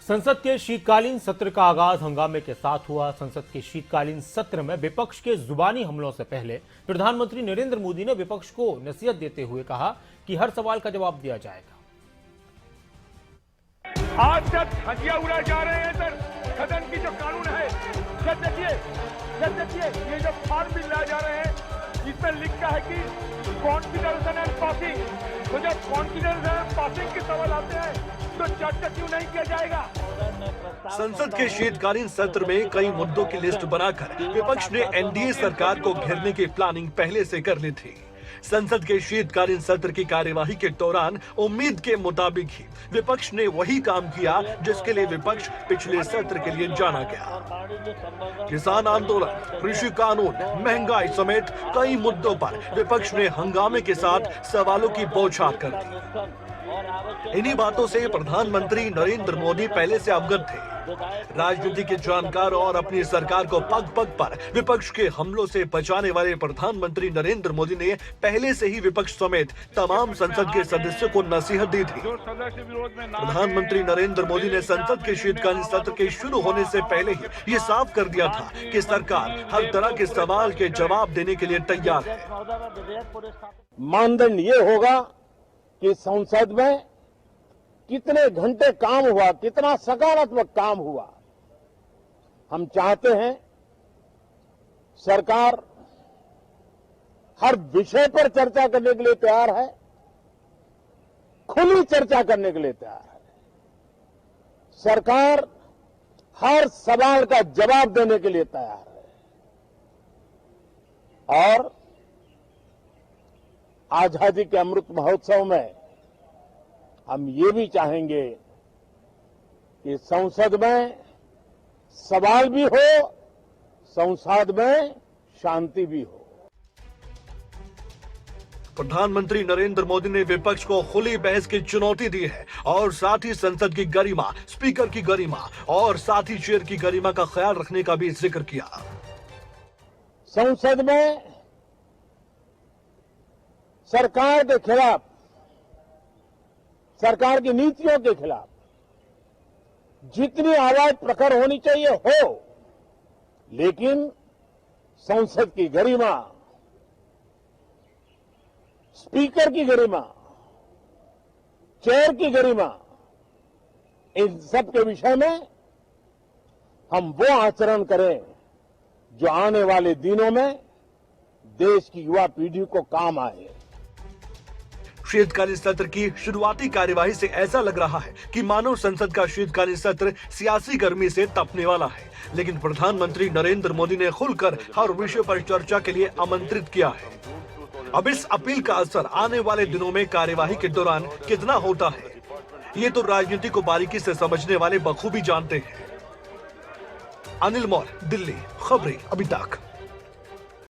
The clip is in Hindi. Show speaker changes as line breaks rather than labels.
संसद के शीतकालीन सत्र का आगाज हंगामे के साथ हुआ। संसद के शीतकालीन सत्र में विपक्ष के जुबानी हमलों से पहले प्रधानमंत्री नरेंद्र मोदी ने विपक्ष को नसीहत देते हुए कहा कि हर सवाल का जवाब दिया जाएगा।
आज जब धज्जियां उड़ाए जा रहे हैं सर, सदन की जो कानून है, जब देखिए ये जो फॉर्म बिल लाए जा रहे हैं, इसमें लिखा है कि कॉन्फिडेंस एंड पासिंग। तो जब कॉन्फिडेंस एंड पासिंग के सवाल आते हैं तो चर्चा क्यों नहीं किया जाएगा?
संसद के शीतकालीन सत्र में कई मुद्दों की लिस्ट बनाकर विपक्ष ने एनडीए सरकार को घेरने की प्लानिंग पहले से कर ली थी। संसद के शीतकालीन सत्र की कार्यवाही के दौरान उम्मीद के मुताबिक ही विपक्ष ने वही काम किया जिसके लिए विपक्ष पिछले सत्र के लिए जाना गया। किसान आंदोलन, कृषि कानून, महंगाई समेत कई मुद्दों पर विपक्ष ने हंगामे के साथ सवालों की बौछार कर दी। इन्हीं बातों से प्रधानमंत्री नरेंद्र मोदी पहले से अवगत थे। राजनीति के जानकार और अपनी सरकार को पग पग पर विपक्ष के हमलों से बचाने वाले प्रधानमंत्री नरेंद्र मोदी ने पहले से ही विपक्ष समेत तमाम संसद के सदस्यों को नसीहत दी थी। प्रधानमंत्री नरेंद्र मोदी ने संसद के शीतकालीन सत्र के शुरू होने से पहले ही ये साफ कर दिया था कि सरकार हर तरह के सवाल के जवाब देने के लिए तैयार है।
मानदंड ये होगा कि संसद में कितने घंटे काम हुआ, कितना सकारात्मक काम हुआ। हम चाहते हैं सरकार हर विषय पर चर्चा करने के लिए तैयार है, खुली चर्चा करने के लिए तैयार है। सरकार हर सवाल का जवाब देने के लिए तैयार है और आजादी के अमृत महोत्सव में हम ये भी चाहेंगे कि संसद में सवाल भी हो, संसद में शांति भी हो।
प्रधानमंत्री नरेंद्र मोदी ने विपक्ष को खुली बहस की चुनौती दी है और साथ ही संसद की गरिमा, स्पीकर की गरिमा और साथ ही चेयर की गरिमा का ख्याल रखने का भी जिक्र किया।
संसद में सरकार के खिलाफ, सरकार की नीतियों के खिलाफ जितनी आवाज प्रखर होनी चाहिए हो, लेकिन संसद की गरिमा, स्पीकर की गरिमा, चेयर की गरिमा, इन सब के विषय में हम वो आचरण करें जो आने वाले दिनों में देश की युवा पीढ़ी को काम आए।
शीतकालीन सत्र की शुरुआती कार्यवाही से ऐसा लग रहा है कि मानो संसद का शीतकालीन सत्र सियासी गर्मी से तपने वाला है, लेकिन प्रधानमंत्री नरेंद्र मोदी ने खुलकर हर विषय पर चर्चा के लिए आमंत्रित किया है। अब इस अपील का असर आने वाले दिनों में कार्यवाही के दौरान कितना होता है, ये तो राजनीति को बारीकी से समझने वाले बखूबी जानते हैं। अनिल मौर्य, दिल्ली, खबरें अभी तक।